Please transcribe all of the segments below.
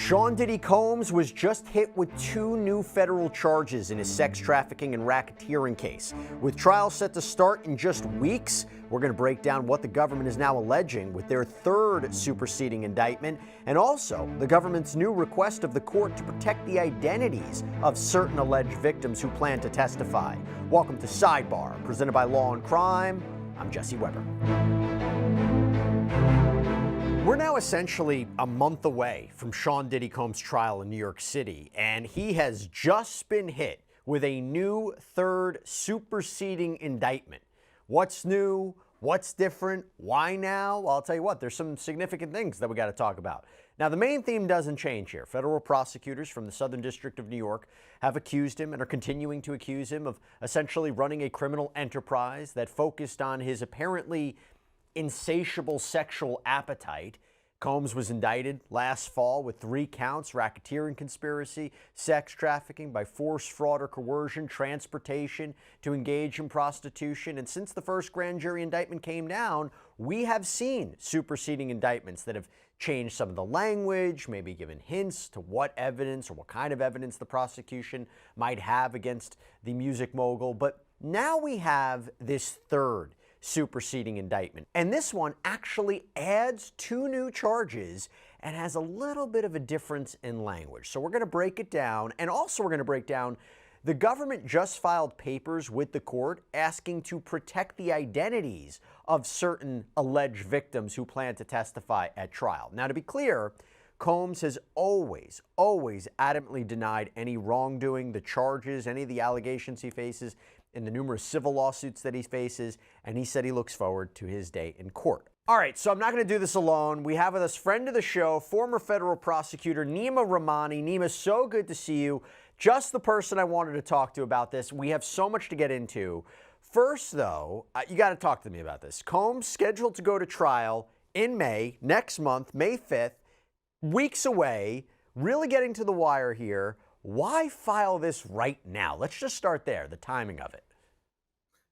Sean Diddy Combs was just hit with 2 new federal charges in his sex trafficking and racketeering case. With trials set to start in just weeks, we're going to break down what the government is now alleging with their 3rd superseding indictment, and also the government's new request of the court to protect the identities of certain alleged victims who plan to testify. Welcome to Sidebar, presented by Law&Crime. I'm Jesse Weber. We're now essentially a month away from Sean Diddy Combs' trial in New York City, and he has just been hit with a new 3rd superseding indictment. What's new? What's different? Why now? Well, I'll tell you what, there's some significant things that we got to talk about. Now, the main theme doesn't change here. Federal prosecutors from the Southern District of New York have accused him and are continuing to accuse him of essentially running a criminal enterprise that focused on his apparently insatiable sexual appetite. Combs was indicted last fall with 3 counts: racketeering conspiracy, sex trafficking by force, fraud, or coercion, transportation to engage in prostitution. And since the first grand jury indictment came down, we have seen superseding indictments that have changed some of the language, maybe given hints to what evidence or what kind of evidence the prosecution might have against the music mogul. But now we have this 3rd superseding indictment. And this one actually adds 2 new charges and has a little bit of a difference in language. So we're going to break it down, and also we're going to break down the government just filed papers with the court asking to protect the identities of certain alleged victims who plan to testify at trial. Now, to be clear, Combs has always adamantly denied any wrongdoing, the charges, any of the allegations he faces in the numerous civil lawsuits that he faces, and he said he looks forward to his day in court. All right, so I'm not going to do this alone. We have with us friend of the show, former federal prosecutor Neama Rahmani. Neema, so good to see you. Just the person I wanted to talk to about this. We have so much to get into. First, though, you got to talk to me about this. Combs scheduled to go to trial in May, next month, May 5th, weeks away, really getting to the wire here. Why file this right now? Let's just start there, the timing of it.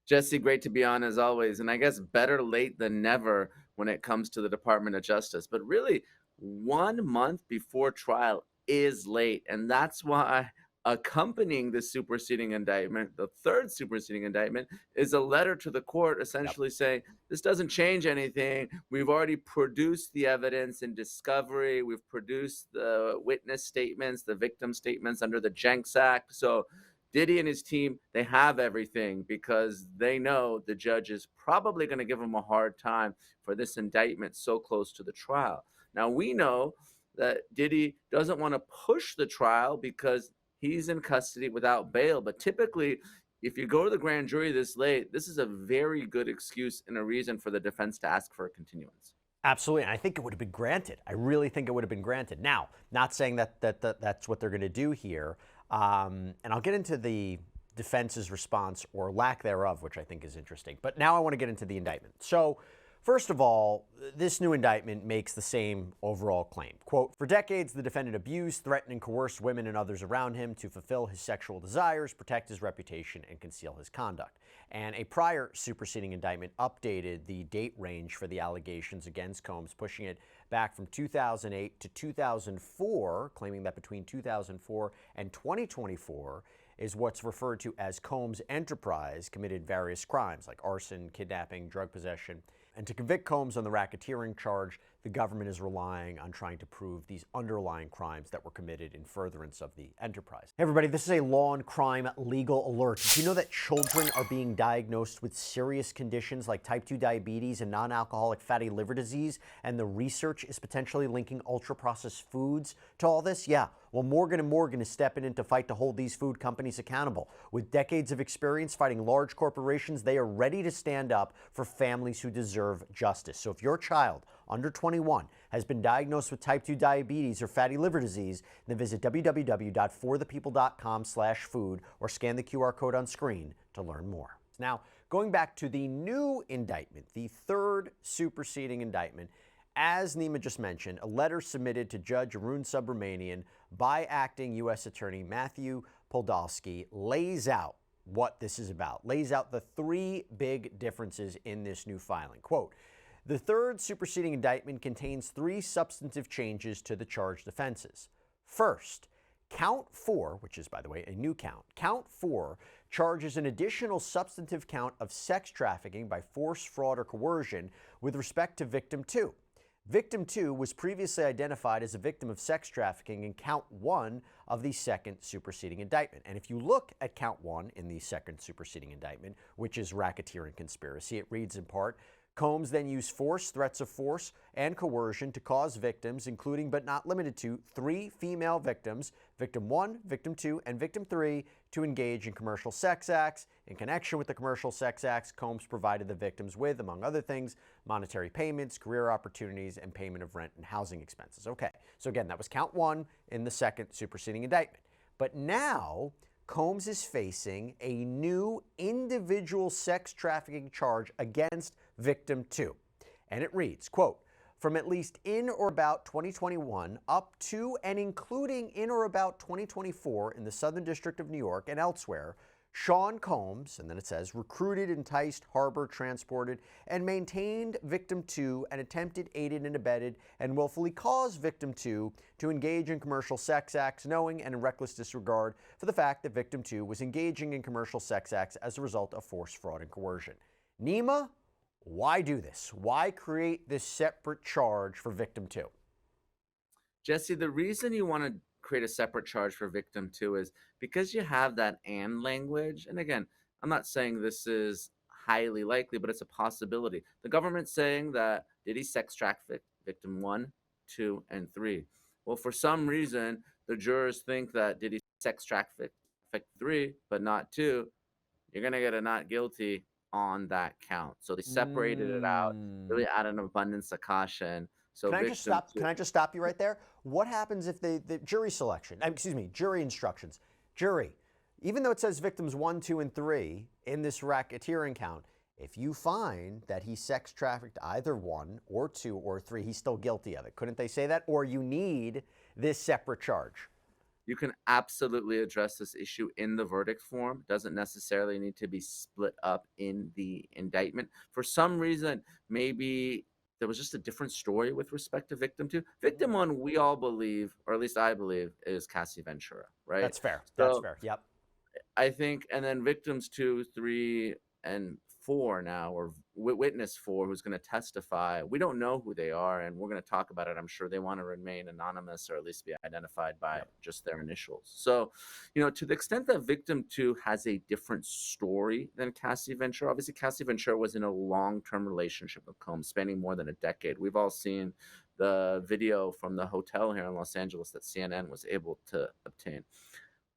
Jesse, great to be on as always. And I guess better late than never when it comes to the Department of Justice. But really, 1 month before trial is late. And that's why accompanying the superseding indictment, the 3rd superseding indictment, is a letter to the court essentially saying, this doesn't change anything. We've already produced the evidence in discovery. We've produced the witness statements, the victim statements under the Jenks Act. So Diddy and his team, they have everything because they know the judge is probably going to give them a hard time for this indictment so close to the trial. Now, we know that Diddy doesn't want to push the trial because he's in custody without bail. But typically, if you go to the grand jury this late, this is a very good excuse and a reason for the defense to ask for a continuance. Absolutely, and I think it would have been granted. I really think it would have been granted. Now, not saying that's what they're going to do here, and I'll get into the defense's response or lack thereof, which I think is interesting. But now I want to get into the indictment. So, first of all, this new indictment makes the same overall claim. Quote, for decades, the defendant abused, threatened, and coerced women and others around him to fulfill his sexual desires, protect his reputation, and conceal his conduct. And a prior superseding indictment updated the date range for the allegations against Combs, pushing it back from 2008 to 2004, claiming that between 2004 and 2024 is what's referred to as Combs' enterprise committed various crimes like arson, kidnapping, drug possession. And to convict Combs on the racketeering charge, the government is relying on trying to prove these underlying crimes that were committed in furtherance of the enterprise. Hey everybody, this is a Law&Crime legal alert. Did you know that children are being diagnosed with serious conditions like type 2 diabetes and non-alcoholic fatty liver disease, and the research is potentially linking ultra-processed foods to all this? Yeah. Well, Morgan & Morgan is stepping in to fight to hold these food companies accountable. With decades of experience fighting large corporations, they are ready to stand up for families who deserve justice. So if your child under 21 has been diagnosed with type 2 diabetes or fatty liver disease, then visit www.forthepeople.com/food or scan the QR code on screen to learn more. Now, going back to the new indictment, the 3rd superseding indictment, as Neema just mentioned, a letter submitted to Judge Arun Subramanian by acting U.S. Attorney Matthew Podolsky lays out what this is about, lays out the 3 big differences in this new filing. Quote, the 3rd superseding indictment contains 3 substantive changes to the charged offenses. First, count 4, which is, by the way, a new count 4 charges an additional substantive count of sex trafficking by force, fraud, or coercion with respect to victim 2. Victim 2 was previously identified as a victim of sex trafficking in count 1 of the second superseding indictment. And if you look at count 1 in the second superseding indictment, which is racketeering conspiracy, it reads in part, Combs then used force, threats of force, and coercion to cause victims, including but not limited to 3 female victims, victim 1, victim 2, and victim 3, to engage in commercial sex acts. In connection with the commercial sex acts, Combs provided the victims with, among other things, monetary payments, career opportunities, and payment of rent and housing expenses. Okay, so again, that was count 1 in the second superseding indictment. But now, Combs is facing a new individual sex trafficking charge against victim 2. And it reads, quote, from at least in or about 2021 up to and including in or about 2024 in the Southern District of New York and elsewhere, Sean Combs, and then it says, recruited, enticed, harbored, transported, and maintained victim 2 and attempted, aided, and abetted, and willfully caused victim 2 to engage in commercial sex acts, knowing and in reckless disregard for the fact that victim 2 was engaging in commercial sex acts as a result of force, fraud, and coercion. Neama, why do this? Why create this separate charge for victim 2? Jesse, the reason you want to create a separate charge for victim 2 is because you have that and language. And again, I'm not saying this is highly likely, but it's a possibility. The government's saying that Diddy sex trafficked victim 1, 2, and 3. Well, for some reason, the jurors think that Diddy sex trafficked 3, but not 2. You're going to get a not guilty on that count. So they separated it out, really out of an abundance of caution. So Can I just stop you right there? What happens if the jury selection, jury instructions, jury, even though it says victims 1, 2, and 3 in this racketeering count, if you find that he sex trafficked either 1 or 2 or 3, he's still guilty of it. Couldn't they say that? Or you need this separate charge? You can absolutely address this issue in the verdict form. Doesn't necessarily need to be split up in the indictment. For some reason, maybe there was just a different story with respect to victim 2. Victim 1, we all believe, or at least I believe, is Kaye Ventura, right? That's fair. So That's fair. Yep. I think, and then victims 2, 3, and 4 now, or witness 4, who's going to testify. We don't know who they are, and we're going to talk about it. I'm sure they want to remain anonymous or at least be identified by just their initials. So, to the extent that victim 2 has a different story than Kaye Ventura, obviously Kaye Ventura was in a long-term relationship with Combs, spanning more than a decade. We've all seen the video from the hotel here in Los Angeles that CNN was able to obtain.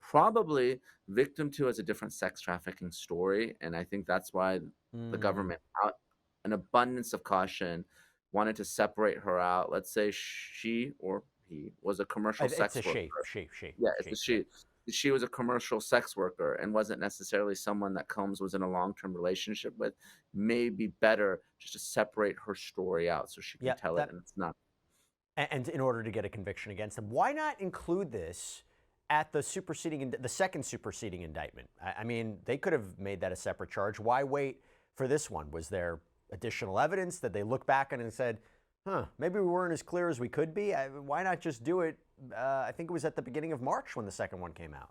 Probably victim 2 has a different sex trafficking story, and I think that's why the government, out an abundance of caution, wanted to separate her out. Let's say she or he was a commercial sex worker. She. Yeah, it's a she. She was a commercial sex worker and wasn't necessarily someone that Combs was in a long-term relationship with. Maybe better just to separate her story out so she can tell it, and it's not. And in order to get a conviction against them, why not include this at the second superseding indictment? I mean, they could have made that a separate charge. Why wait for this one? Was there additional evidence that they looked back on and said, maybe we weren't as clear as we could be? Why not just do it? I think it was at the beginning of March when the second one came out.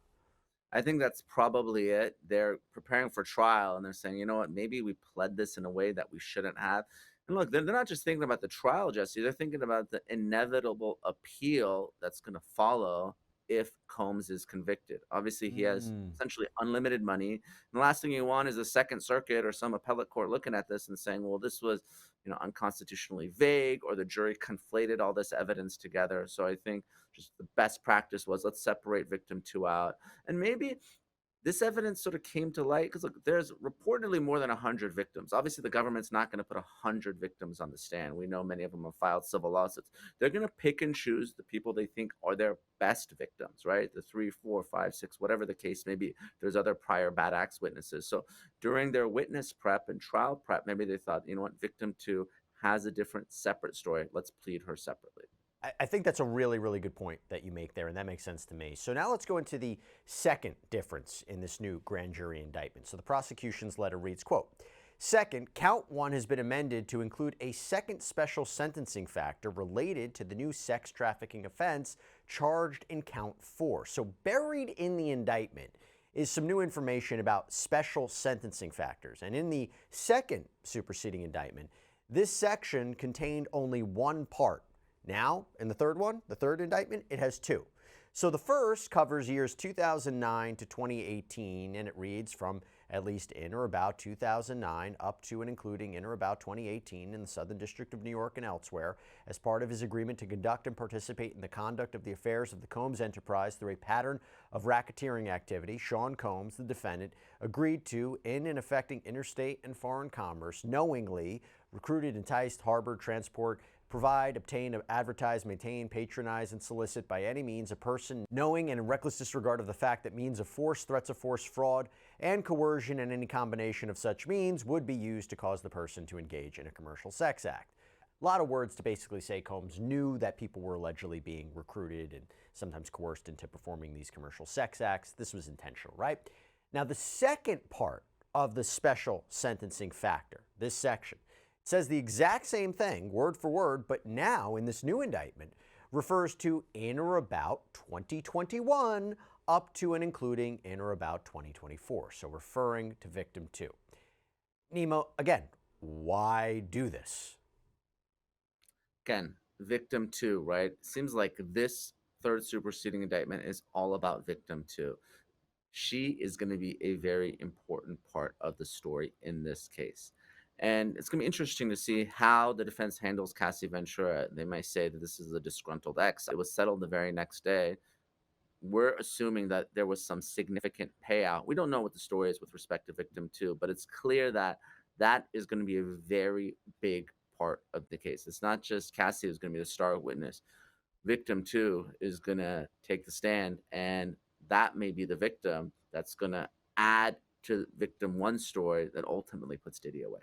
I think that's probably it. They're preparing for trial, and they're saying, you know what, maybe we pled this in a way that we shouldn't have. And look, they're not just thinking about the trial, Jesse. They're thinking about the inevitable appeal that's going to follow if Combs is convicted. Obviously, he has essentially unlimited money. And the last thing you want is the Second Circuit or some appellate court looking at this and saying, well, this was unconstitutionally vague, or the jury conflated all this evidence together. So I think just the best practice was, let's separate victim 2 out. And maybe this evidence sort of came to light because, look, there's reportedly more than 100 victims. Obviously, the government's not going to put 100 victims on the stand. We know many of them have filed civil lawsuits. They're going to pick and choose the people they think are their best victims, right? The 3, 4, 5, 6, whatever the case may be. There's other prior bad acts witnesses. So during their witness prep and trial prep, maybe they thought, you know what, victim 2 has a different separate story. Let's plead her separately. I think that's a really, really good point that you make there, and that makes sense to me. So now let's go into the second difference in this new grand jury indictment. So the prosecution's letter reads, quote, Second, count 1 has been amended to include a second special sentencing factor related to the new sex trafficking offense charged in count 4. So buried in the indictment is some new information about special sentencing factors. And in the second superseding indictment, this section contained only one part. Now, in the third one, the third indictment, it has two. So the first covers years 2009 to 2018, and it reads from at least in or about 2009 up to and including in or about 2018 in the Southern District of New York and elsewhere, as part of his agreement to conduct and participate in the conduct of the affairs of the Combs enterprise through a pattern of racketeering activity. Sean Combs, the defendant, agreed to, in and affecting interstate and foreign commerce, knowingly recruited, enticed, harbored, transport, provide, obtain, advertise, maintain, patronize, and solicit by any means a person knowing and in reckless disregard of the fact that means of force, threats of force, fraud, and coercion and any combination of such means would be used to cause the person to engage in a commercial sex act. A lot of words to basically say Combs knew that people were allegedly being recruited and sometimes coerced into performing these commercial sex acts. This was intentional, right? Now, the second part of the special sentencing factor, this section, says the exact same thing, word for word, but now in this new indictment refers to in or about 2021 up to and including in or about 2024, so referring to victim 2. Neama, again, why do this? Again, victim 2, right? Seems like this third superseding indictment is all about victim 2. She is going to be a very important part of the story in this case. And it's going to be interesting to see how the defense handles Cassie Ventura. They might say that this is a disgruntled ex. It was settled the very next day. We're assuming that there was some significant payout. We don't know what the story is with respect to victim 2, but it's clear that that is going to be a very big part of the case. It's not just Cassie who's going to be the star witness. Victim 2 is going to take the stand, and that may be the victim that's going to add to victim 1's story that ultimately puts Diddy away.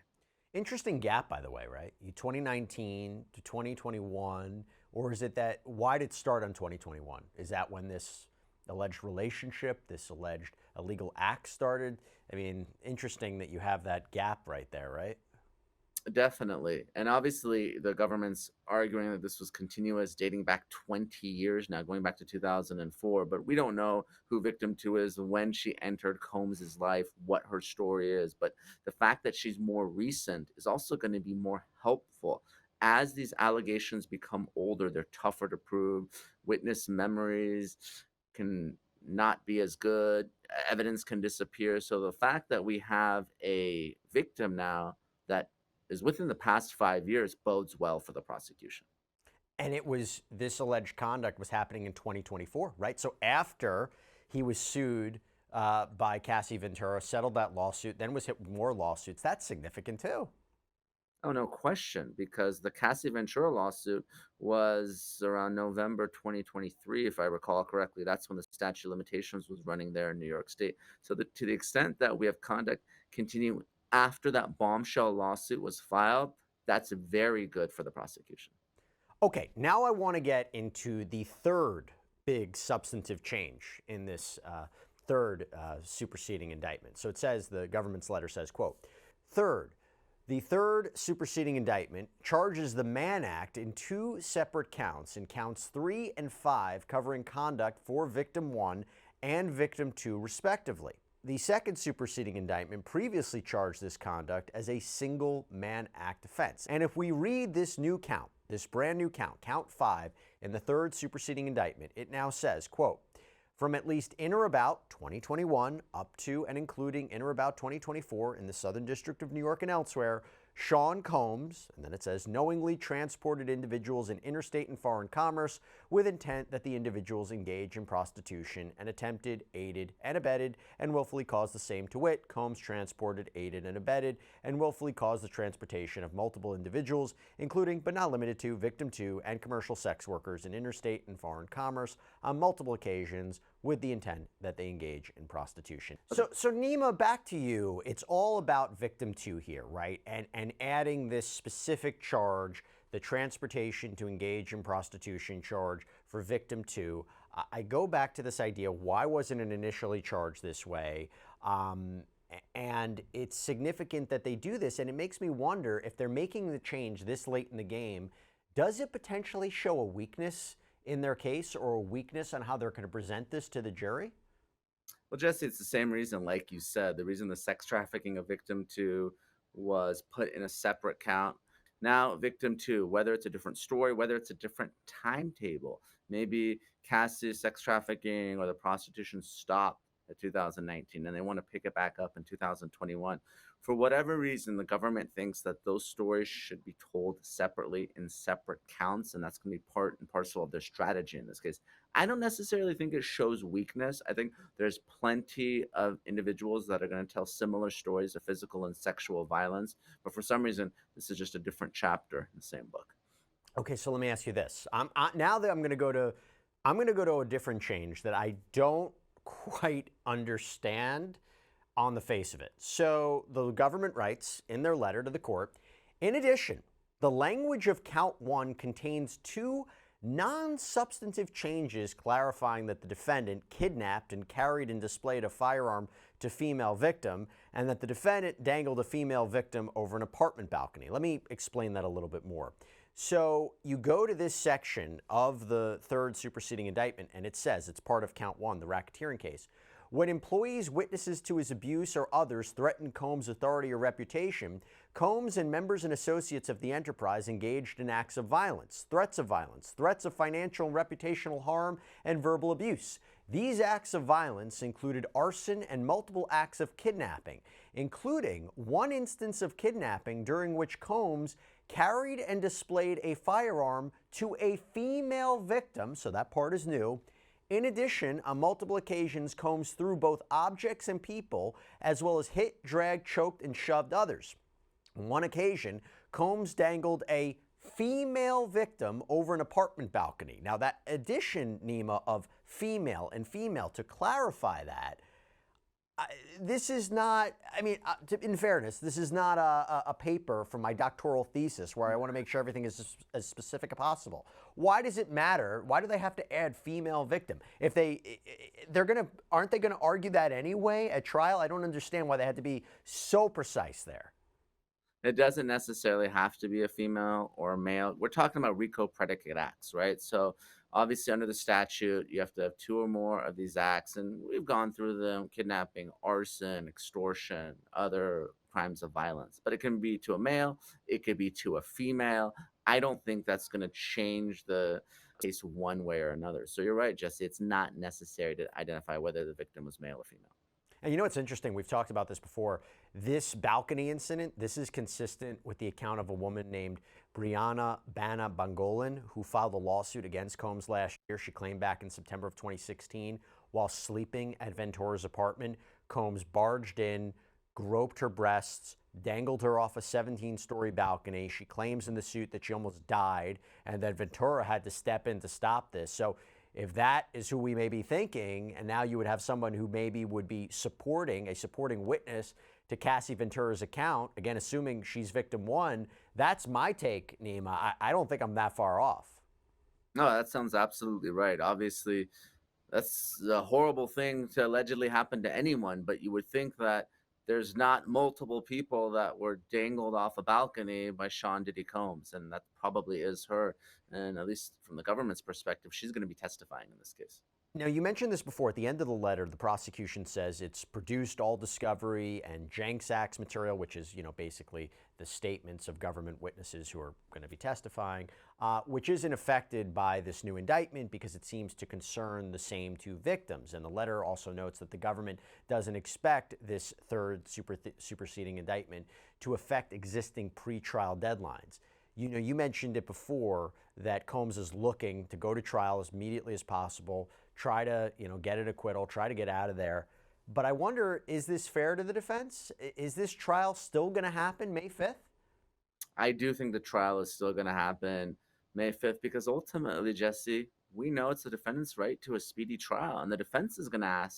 Interesting gap, by the way, right? 2019 to 2021, or is it that, why did it start on 2021? Is that when this alleged relationship, this alleged illegal act started? I mean, interesting that you have that gap right there, right? Definitely. And obviously, the government's arguing that this was continuous, dating back 20 years now, going back to 2004. But we don't know who victim 2 is, when she entered Combs's life, what her story is. But the fact that she's more recent is also going to be more helpful. As these allegations become older, they're tougher to prove. Witness memories can not be as good. Evidence can disappear. So the fact that we have a victim now that is within the past 5 years bodes well for the prosecution. And it was, this alleged conduct was happening in 2024, right? So after he was sued by Cassie Ventura, settled that lawsuit, then was hit with more lawsuits. That's significant too. Oh, no question, because the Cassie Ventura lawsuit was around November 2023, if I recall correctly. That's when the statute of limitations was running there in New York State. So to the extent that we have conduct continue after that Bombshell lawsuit was filed, that's very good for the prosecution. Okay, now I want to get into the third big substantive change in this third superseding indictment. So it says, the government's letter says, quote, third, the third superseding indictment charges the Mann Act in two separate counts, in counts 3 and 5, covering conduct for victim 1 and victim 2, respectively. The second superseding indictment previously charged this conduct as a single Mann Act offense. And if we read this new count, this brand new count, count 5, in the third superseding indictment, it now says, quote, from at least in or about 2021 up to and including in or about 2024 in the Southern District of New York and elsewhere, Sean Combs, and then it says, knowingly transported individuals in interstate and foreign commerce with intent that the individuals engage in prostitution and attempted, aided, and abetted, and willfully caused the same to wit. Combs transported, aided, and abetted, and willfully caused the transportation of multiple individuals, including but not limited to victim 2 and commercial sex workers in interstate and foreign commerce on multiple occasions with the intent that they engage in prostitution. So Neama, back to you. It's all about victim 2 here, right? And adding this specific charge, the transportation to engage in prostitution charge for victim 2. I go back to this idea, why wasn't it initially charged this way? And it's significant that they do this. And it makes me wonder if they're making the change this late in the game, does it potentially show a weakness in their case or a weakness on how they're going to present this to the jury? Well, Jesse, it's the same reason, like you said, the reason the sex trafficking of victim two was put in a separate count. Now, victim two, whether it's a different story, whether it's a different timetable, maybe Cassie's sex trafficking or the prostitution stopped at 2019 and they want to pick it back up in 2021. For whatever reason, the government thinks that those stories should be told separately in separate counts, and that's going to be part and parcel of their strategy in this case. I don't necessarily think it shows weakness. I think there's plenty of individuals that are going to tell similar stories of physical and sexual violence, but for some reason, this is just a different chapter in the same book. Okay, so let me ask you this. Now that I'm going to go to, a different change that I don't quite understand on the face of it. So the government writes in their letter to the court, in addition, the language of count one contains two non-substantive changes clarifying that the defendant kidnapped and carried and displayed a firearm to female victim and that the defendant dangled a female victim over an apartment balcony. Let me explain that a little bit more. So you go to this section of the third superseding indictment and it says it's part of count one, the racketeering case. When employees, witnesses to his abuse, or others threaten Combs' authority or reputation, Combs and members and associates of the enterprise engaged in acts of violence, threats of financial and reputational harm, and verbal abuse. These acts of violence included arson and multiple acts of kidnapping, including one instance of kidnapping during which Combs carried and displayed a firearm to a female victim, so that part is new. In addition, on multiple occasions, Combs threw both objects and people, as well as hit, dragged, choked, and shoved others. On one occasion, Combs dangled a female victim over an apartment balcony. Now, that addition, Neama, of female and female, to clarify that, this is not, in fairness, this is not a paper for my doctoral thesis where I want to make sure everything is as specific as possible. Why does it matter? Why do they have to add female victim? If aren't they going to argue that anyway at trial? I don't understand why they had to be so precise there. It doesn't necessarily have to be a female or a male. We're talking about RICO predicate acts, right? So obviously under the statute, you have to have two or more of these acts, and we've gone through them: kidnapping, arson, extortion, other crimes of violence. But it can be to a male, it could be to a female. I don't think that's going to change the case one way or another. So you're right, Jesse. It's not necessary to identify whether the victim was male or female. And you know what's interesting? We've talked about this before. This balcony incident, this is consistent with the account of a woman named Brianna Bana Bangolin, who filed a lawsuit against Combs last year. She claimed back in September of 2016, while sleeping at Ventura's apartment, Combs barged in, groped her breasts, dangled her off a 17-story balcony. She claims in the suit that she almost died and that Ventura had to step in to stop this. So if that is who we may be thinking, and now you would have someone who maybe would be supporting witness to Cassie Ventura's account, again, assuming she's victim one, that's my take, Neama. I don't think I'm that far off. No, that sounds absolutely right. Obviously, that's a horrible thing to allegedly happen to anyone, but you would think that there's not multiple people that were dangled off a balcony by Sean Diddy Combs, and that probably is her. And at least from the government's perspective, she's going to be testifying in this case. Now, you mentioned this before. At the end of the letter, the prosecution says it's produced all discovery and Jenks Act's material, which is, basically the statements of government witnesses who are going to be testifying, which isn't affected by this new indictment because it seems to concern the same two victims. And the letter also notes that the government doesn't expect this third superseding indictment to affect existing pretrial deadlines. You mentioned it before that Combs is looking to go to trial as immediately as possible, try to, get an acquittal, try to get out of there. But I wonder, is this fair to the defense? Is this trial still going to happen May 5th? I do think the trial is still going to happen May 5th because ultimately, Jesse, we know it's the defendant's right to a speedy trial, and the defense is going to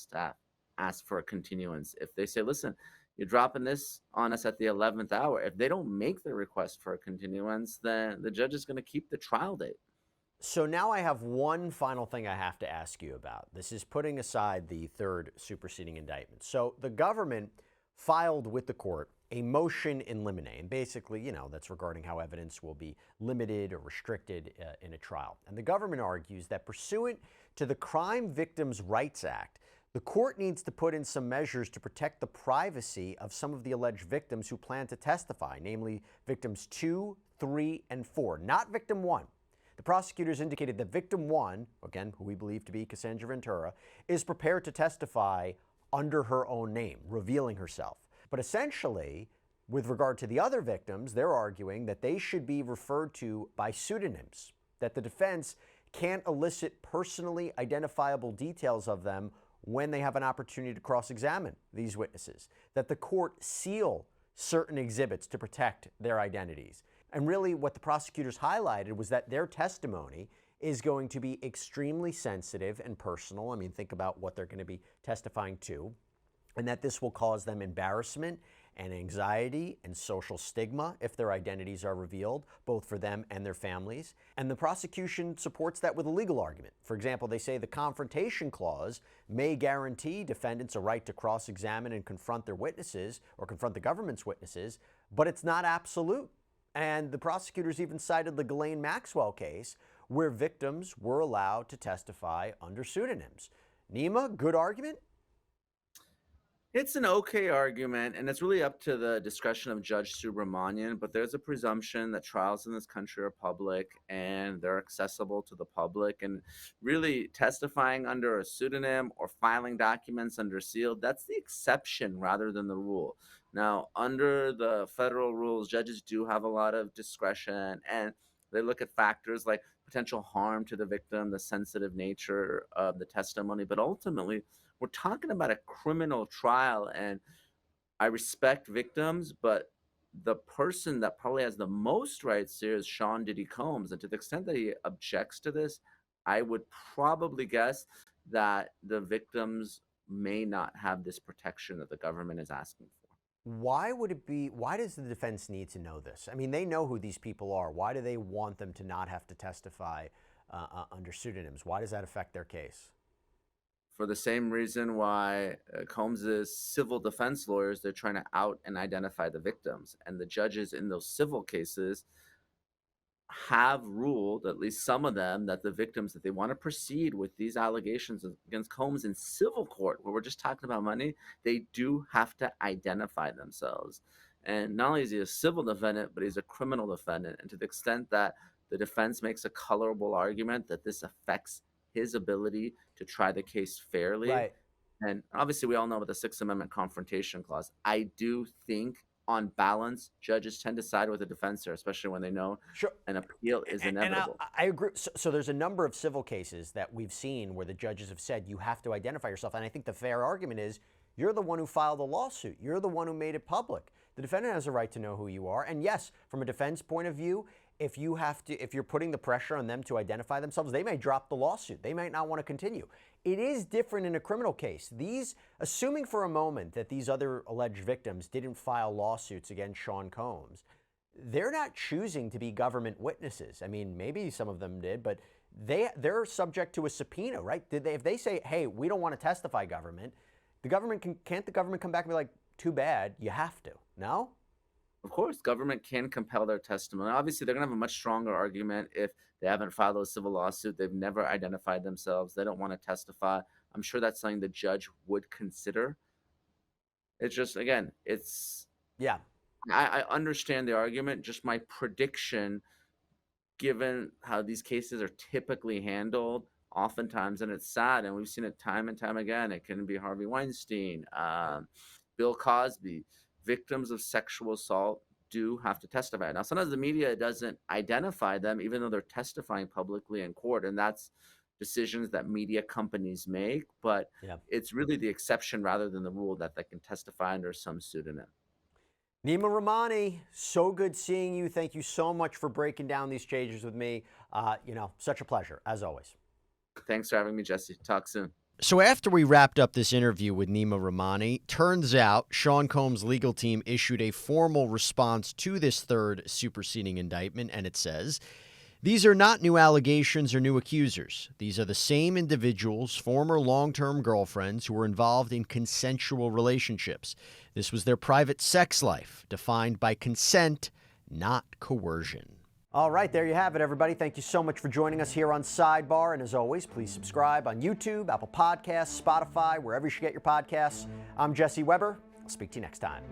ask for a continuance. If they say, listen, you're dropping this on us at the 11th hour, if they don't make the request for a continuance, then the judge is going to keep the trial date. So now I have one final thing I have to ask you about. This is putting aside the third superseding indictment. So the government filed with the court a motion in limine. And basically, that's regarding how evidence will be limited or restricted in a trial. And the government argues that pursuant to the Crime Victims' Rights Act, the court needs to put in some measures to protect the privacy of some of the alleged victims who plan to testify, namely victims 2, 3, and 4, not victim 1. The prosecutors indicated that victim 1, again, who we believe to be Cassandra Ventura, is prepared to testify under her own name, revealing herself. But essentially, with regard to the other victims, they're arguing that they should be referred to by pseudonyms, that the defense can't elicit personally identifiable details of them when they have an opportunity to cross-examine these witnesses, that the court seal certain exhibits to protect their identities. And really what the prosecutors highlighted was that their testimony is going to be extremely sensitive and personal. I mean, think about what they're going to be testifying to, and that this will cause them embarrassment and anxiety and social stigma if their identities are revealed, both for them and their families. And the prosecution supports that with a legal argument. For example, they say the confrontation clause may guarantee defendants a right to cross-examine and confront their witnesses or confront the government's witnesses, but it's not absolute. And the prosecutors even cited the Ghislaine Maxwell case where victims were allowed to testify under pseudonyms. Neama, good argument? It's an okay argument, and it's really up to the discretion of Judge Subramanian, but there's a presumption that trials in this country are public and they're accessible to the public. And really testifying under a pseudonym or filing documents under seal, that's the exception rather than the rule. Now, under the federal rules, judges do have a lot of discretion, and they look at factors like potential harm to the victim, the sensitive nature of the testimony, but ultimately, we're talking about a criminal trial, and I respect victims, but the person that probably has the most rights here is Sean Diddy Combs. And to the extent that he objects to this, I would probably guess that the victims may not have this protection that the government is asking for. Why does the defense need to know this? I mean, they know who these people are. Why do they want them to not have to testify under pseudonyms? Why does that affect their case? For the same reason why Combs's civil defense lawyers, they're trying to out and identify the victims. And the judges in those civil cases have ruled, at least some of them, that the victims, that they want to proceed with these allegations against Combs in civil court, where we're just talking about money, they do have to identify themselves. And not only is he a civil defendant, but he's a criminal defendant. And to the extent that the defense makes a colorable argument that this affects his ability to try the case fairly. Right. And obviously we all know about the Sixth Amendment confrontation clause. I do think on balance, judges tend to side with the defense here, especially when they know an appeal is inevitable. And I agree. So there's a number of civil cases that we've seen where the judges have said you have to identify yourself. And I think the fair argument is you're the one who filed the lawsuit. You're the one who made it public. The defendant has a right to know who you are. And yes, from a defense point of view, if you're putting the pressure on them to identify themselves, they may drop the lawsuit. They might not want to continue. It is different in a criminal case. Assuming for a moment that these other alleged victims didn't file lawsuits against Sean Combs, they're not choosing to be government witnesses. I mean, maybe some of them did, but they're subject to a subpoena, right? If they say, hey, we don't want to testify, government, can't the government come back and be like, too bad, you have to? No? Of course, government can compel their testimony. Obviously, they're going to have a much stronger argument if they haven't filed a civil lawsuit. They've never identified themselves. They don't want to testify. I'm sure that's something the judge would consider. It's just, again, yeah. I understand the argument. Just my prediction, given how these cases are typically handled, oftentimes, and it's sad, and we've seen it time and time again. It can be Harvey Weinstein, Bill Cosby. Victims of sexual assault do have to testify. Now, sometimes the media doesn't identify them, even though they're testifying publicly in court, and that's decisions that media companies make. But It's really the exception rather than the rule that they can testify under some pseudonym. Neama Rahmani, so good seeing you. Thank you so much for breaking down these changes with me. Such a pleasure, as always. Thanks for having me, Jesse. Talk soon. So after we wrapped up this interview with Neama Rahmani, turns out Sean Combs' legal team issued a formal response to this third superseding indictment, and it says, These are not new allegations or new accusers. These are the same individuals, former long-term girlfriends, who were involved in consensual relationships. This was their private sex life, defined by consent, not coercion. All right, there you have it, everybody. Thank you so much for joining us here on Sidebar. And as always, please subscribe on YouTube, Apple Podcasts, Spotify, wherever you should get your podcasts. I'm Jesse Weber. I'll speak to you next time.